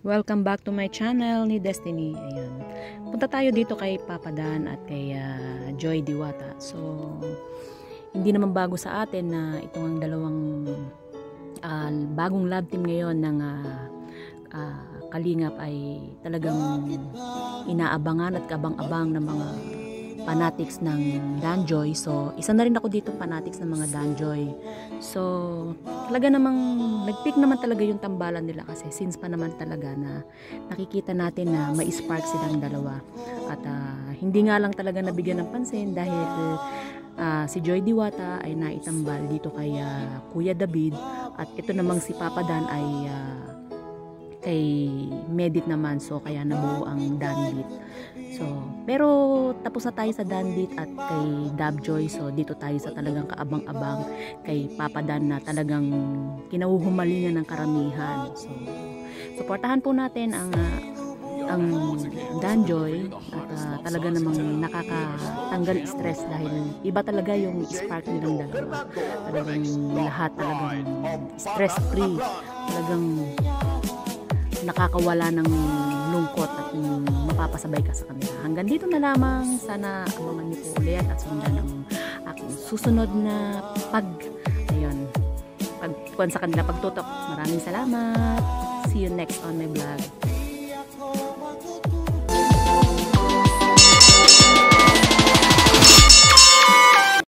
Welcome back to my channel ni Destiny. Ayun. Punta tayo dito kay Papa Dan at kay Joy Diwata. So, hindi naman bago sa atin na itong ang dalawang bagong love team ngayon ng Kalingap ay talagang inaabangan at kabang-abang ng mga fanatics ng Danjoy. So, isa na rin ako dito fanatics ng mga Danjoy. So, talaga namang nag-pick naman talaga yung tambalan nila kasi since pa naman talaga na nakikita natin na may spark silang dalawa. At hindi nga lang talaga nabigyan ng pansin dahil si Joy Diwata ay naitambal dito kay Kuya David at ito namang si Papa Dan ay kay Medit naman, so kaya nabuo ang Danbit. So, pero tapos na tayo sa Danbit at kay Dabjoy, so dito tayo sa talagang kaabang-abang kay Papa Dan na talagang kinahuhumalingan ng karamihan. So, suportahan po natin ang Danjoy at talaga namang nakakatanggal stress dahil iba talaga yung spark nilang dalawa. Talagang lahat talagang stress free, talagang nakakawala ng lungkot at mapapasabay ka sa kanila. Hanggang dito na lamang. Sana abangan niyo po ulit at sundan ang aking susunod na pagkuhan sa kanila, pagtutok. Maraming salamat. See you next on my vlog.